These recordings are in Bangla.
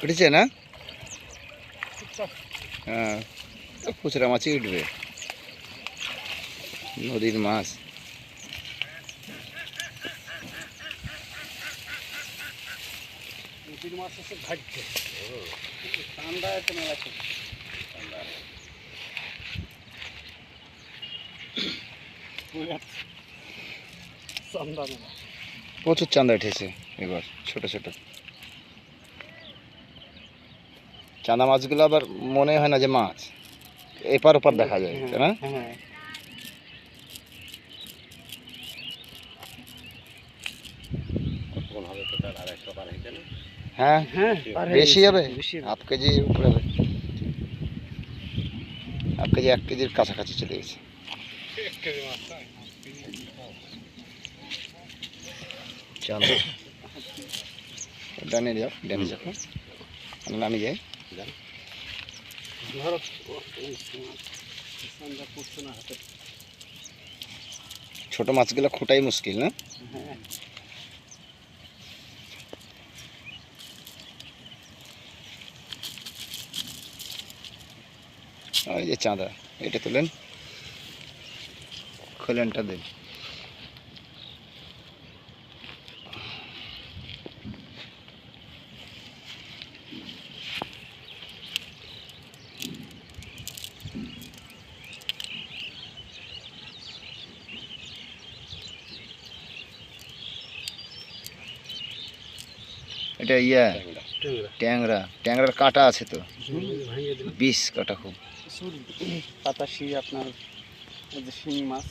উঠেছে না? হ্যাঁ, খুচরা মাছই উঠবে, নদীর মাছ। নদীর মাছ আছে ঘাটছে, ঠান্ডা আছে মেলা প্রচুর চাঁদা উঠেছে এবার, ছোট ছোট চাঁদা মাছগুলো আবার মনে হয় না যে মাছ, এপার ওপার দেখা যায়, তাই না? হ্যাঁ হ্যাঁ, বেশি হবে, হাফ কেজি উপরে হবে, হাফ কেজি 1 কেজির কাছাকাছি চলে গেছে। চলো ডানে যাও, ডানে যাও, নামি যাই। ছোট মাছগুলো খোঁটাই মুশকিল না? ওই যে চাঁদা, এটা তুলেন, খোলেনটা দেন। এটা ইয়া ট্যাংরা, ট্যাংরার কাটা আছে তো, বিষ কাটা খুব। পাতাশি আপনার শিং মাছ,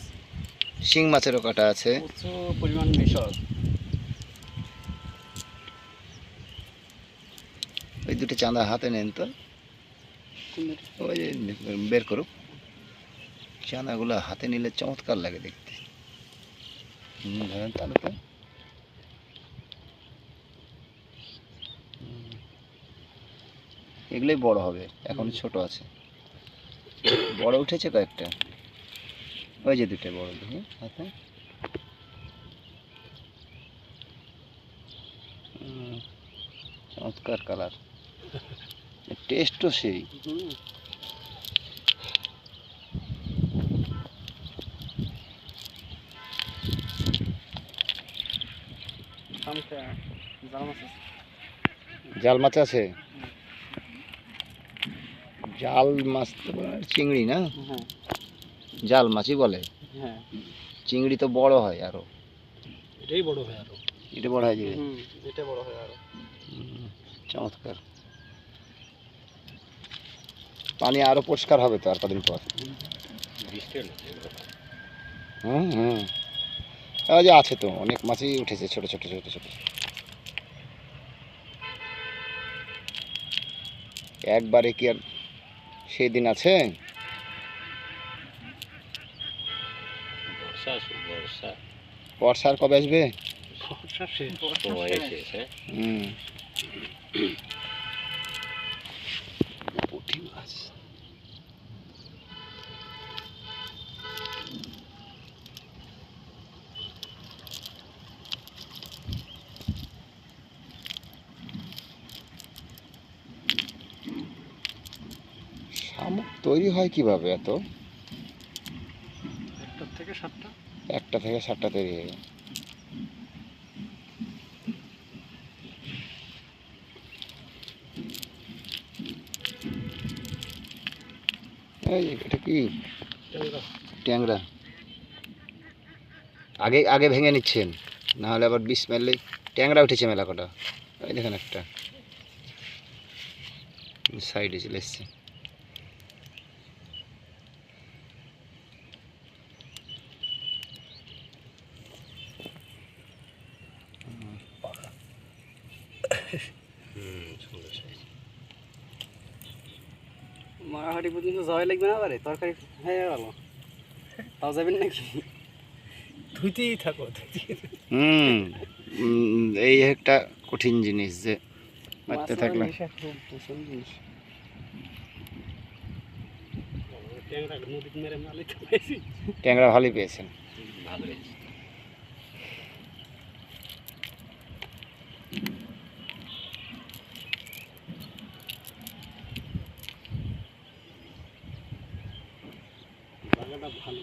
শিং মাছেরও কাটা আছে, প্রচুর পরিমাণ বিষয়। ওই দুটো চাঁদা হাতে নেন তো, ওই বের করুক, চাঁদাগুলো হাতে নিলে চমৎকার লাগে দেখতে। ধরেন তাহলে তো এগুলোই বড় হবে, এখন ছোট আছে, বড় উঠেছে কয়েকটা, ওই যে দুটো বড় দেখি হাতে। চমৎকার কালার, টেস্টও সেই। জাল মাছ আছে, জাল মাছ তো চিংড়ি না, জাল মাছই বলে। চিংড়ি তো বড় হয় আরো, এটাই বড় হয় আরো, এটা বড় হয় যে, এটা বড় হয় আরো। চমৎকার, পানি আরো পরিষ্কার হবে তো আর কদিন পর। হুম হুম, ওই যে আছে তো, অনেক মাছই উঠেছে, ছোট ছোট ছোট ছোট। একবারে কি আর সেই দিন আছে? বর্ষা বর্ষা বর্ষার কবে আসবে? বর্ষা শেষ সময় শেষ হ্যাঁ হুম, পুঁটি মাছ। শামুক তৈরি হয় কিভাবে এত? 1টা থেকে 7টা। 1টা থেকে 7টা তৈরি হয়। এই এটা কি? ট্যাংরা। আগে আগে ভেঙে নিচ্ছেন, না হলে আবার বিষ মারলেই। ট্যাংরা উঠেছে মেলা কটা। এই দেখেন একটা সাইডে চলে এসছে। সুন্দর সাইজ। মারাহাটি পর্যন্ত যাওয়াই লাগবে না, আবার তরকারি হয়ে গেল, তাও যাবেন নাকি? ধুইতেই থাকো হুম, এই একটা কঠিন জিনিস যে মারতে থাকলে। ট্যাংরা নদীতে মেরে মালিক পাইছি ট্যাংরা ভালোই পেয়েছেন। ভালো হয়েছে। জায়গাটা ভালো